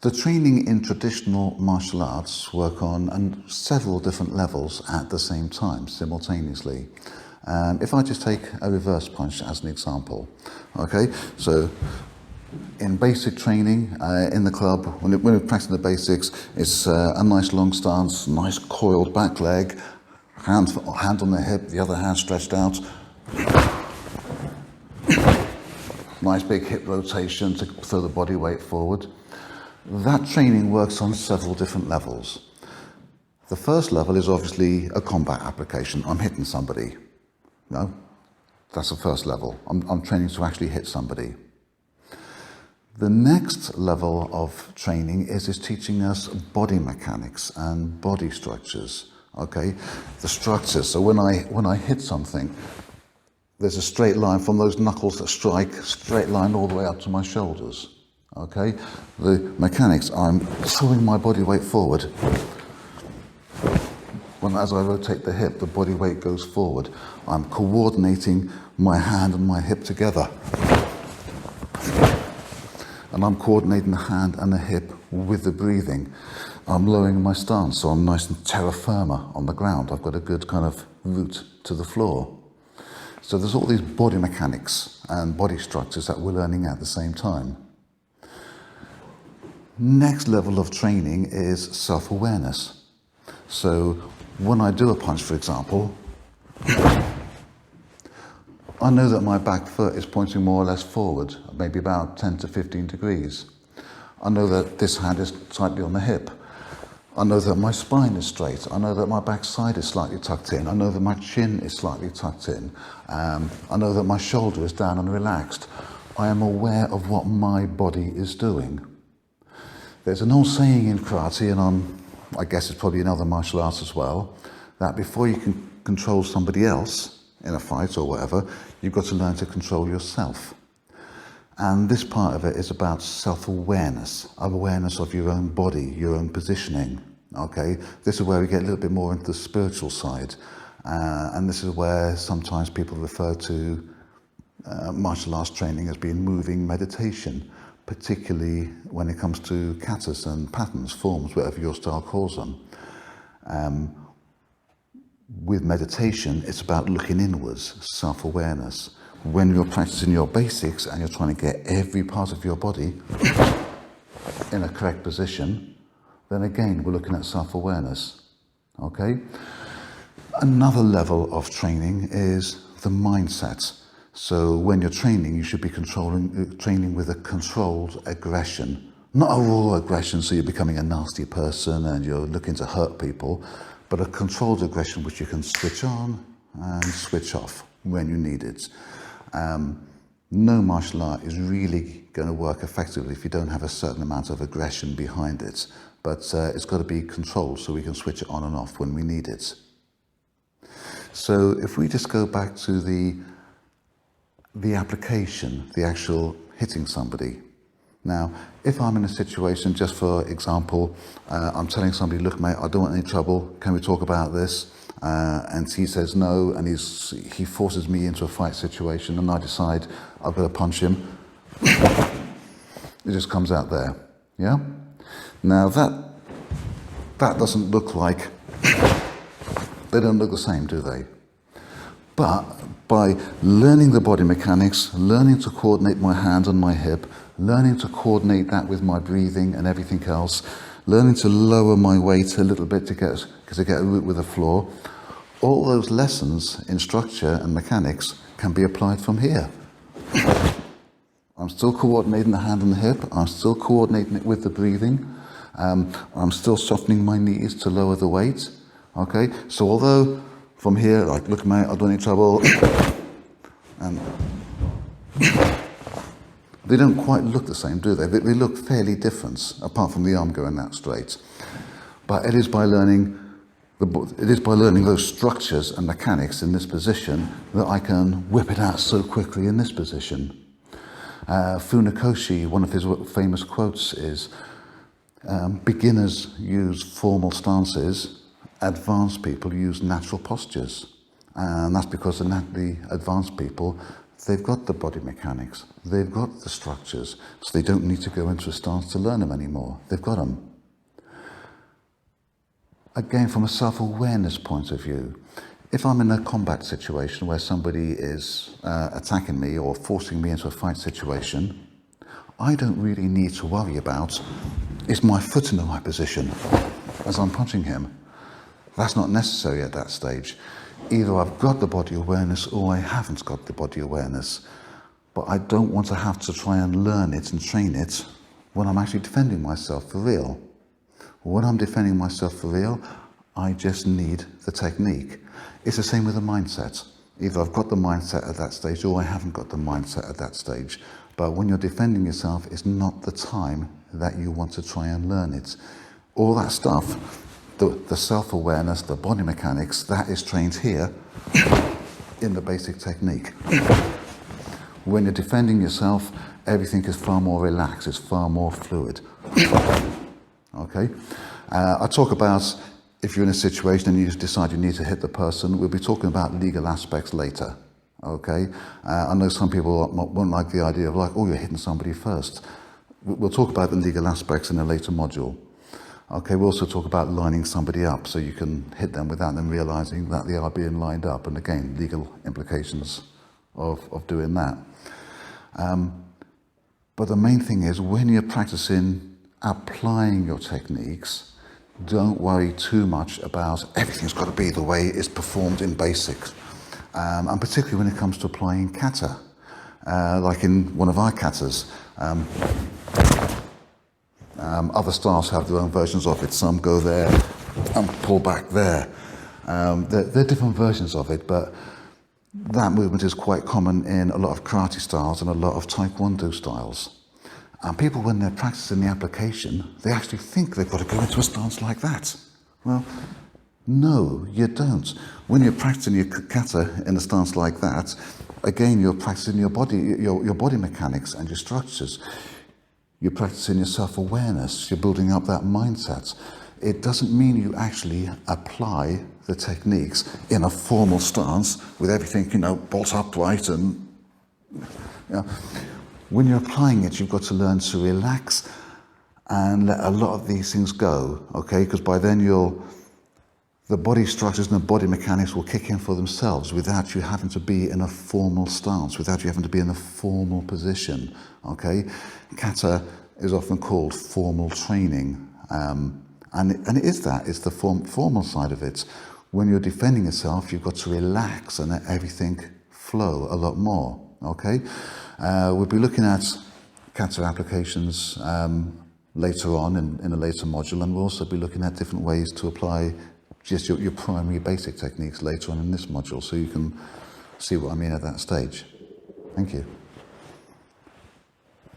The training in traditional martial arts work on several different levels at the same time, simultaneously. If I just take a reverse punch as an example, okay? So in basic training in the club, when we're practicing the basics, it's a nice long stance, nice coiled back leg, hand on the hip, the other hand stretched out. Nice big hip rotation to throw the body weight forward. That training works on several different levels. The first level is obviously a combat application. I'm hitting somebody. No, that's the first level. I'm training to actually hit somebody. The next level of training is teaching us body mechanics and body structures. Okay, the structures. So when I hit something, there's a straight line from those knuckles that strike, straight line all the way up to my shoulders. Okay, the mechanics, I'm throwing my body weight forward. As I rotate the hip, the body weight goes forward. I'm coordinating my hand and my hip together. And I'm coordinating the hand and the hip with the breathing. I'm lowering my stance, so I'm nice and terra firma on the ground. I've got a good kind of root to the floor. So there's all these body mechanics and body structures that we're learning at the same time. Next level of training is self-awareness. So when I do a punch, for example, I know that my back foot is pointing more or less forward, maybe about 10 to 15 degrees. I know that this hand is tightly on the hip. I know that my spine is straight. I know that my backside is slightly tucked in. I know that my chin is slightly tucked in. I know that my shoulder is down and relaxed. I am aware of what my body is doing. There's an old saying in karate, and I guess it's probably in other martial arts as well, that before you can control somebody else in a fight or whatever, you've got to learn to control yourself. And this part of it is about self-awareness, awareness of your own body, your own positioning. Okay, this is where we get a little bit more into the spiritual side, and this is where sometimes people refer to martial arts training as being moving meditation, particularly when it comes to katas and patterns, forms, whatever your style calls them. With meditation, it's about looking inwards, self-awareness. When you're practicing your basics and you're trying to get every part of your body in a correct position, then again, we're looking at self-awareness, okay? Another level of training is the mindset. So when you're training, you should be training with a controlled aggression. Not a raw aggression, so you're becoming a nasty person and you're looking to hurt people, but a controlled aggression which you can switch on and switch off when you need it. No martial art is really going to work effectively if you don't have a certain amount of aggression behind it, but it's got to be controlled so we can switch it on and off when we need it. So if we just go back to the application, the actual hitting somebody. Now, if I'm in a situation, just for example, I'm telling somebody, look mate, I don't want any trouble, can we talk about this? And he says no, and he forces me into a fight situation, and I decide I've got to punch him. It just comes out there, yeah? Now that doesn't look like, they don't look the same, do they? But by learning the body mechanics, learning to coordinate my hand and my hip, learning to coordinate that with my breathing and everything else, learning to lower my weight a little bit to get a root with the floor, all those lessons in structure and mechanics can be applied from here. I'm still coordinating the hand and the hip, I'm still coordinating it with the breathing, I'm still softening my knees to lower the weight, okay? So although from here, like, look mate, I don't need trouble, and they don't quite look the same, do they? They look fairly different, apart from the arm going that straight. But it is by learning those structures and mechanics in this position that I can whip it out so quickly in this position. Funakoshi, one of his famous quotes is, beginners use formal stances, advanced people use natural postures. And that's because the advanced people, they've got the body mechanics, they've got the structures, so they don't need to go into a stance to learn them anymore. They've got them. Again, from a self-awareness point of view, if I'm in a combat situation where somebody is attacking me or forcing me into a fight situation, I don't really need to worry about, is my foot in the right position as I'm punching him? That's not necessary at that stage. Either I've got the body awareness or I haven't got the body awareness. But I don't want to have to try and learn it and train it when I'm actually defending myself for real. When I'm defending myself for real, I just need the technique. It's the same with the mindset. Either I've got the mindset at that stage or I haven't got the mindset at that stage. But when you're defending yourself, it's not the time that you want to try and learn it. All that stuff, the self-awareness, the body mechanics, that is trained here in the basic technique. When you're defending yourself, everything is far more relaxed, it's far more fluid. Okay? I talk about if you're in a situation and you decide you need to hit the person, we'll be talking about legal aspects later. Okay? I know some people won't like the idea of like, oh, you're hitting somebody first. We'll talk about the legal aspects in a later module. Okay, we'll also talk about lining somebody up so you can hit them without them realizing that they are being lined up, and again, legal implications of doing that. But the main thing is, when you're practicing applying your techniques, don't worry too much about everything's got to be the way it's performed in basics. And particularly when it comes to applying kata. Like in one of our katas, other styles have their own versions of it. Some go there and pull back there. There are different versions of it, but that movement is quite common in a lot of karate styles and a lot of taekwondo styles. And people, when they're practicing the application, they actually think they've got to go into a stance like that. Well, no, you don't. When you're practicing your kata in a stance like that, again, you're practicing your body mechanics and your structures. You're practicing your self-awareness. You're building up that mindset. It doesn't mean you actually apply the techniques in a formal stance with everything, bolt upright and, When you're applying it, you've got to learn to relax and let a lot of these things go, okay? Because by then the body structures and the body mechanics will kick in for themselves without you having to be in a formal stance, without you having to be in a formal position, okay? Kata is often called formal training, and it is that, it's the formal side of it. When you're defending yourself, you've got to relax and let everything flow a lot more, okay? We'll be looking at kata applications later on in a later module, and we'll also be looking at different ways to apply just your primary basic techniques later on in this module, so you can see what I mean at that stage. Thank you.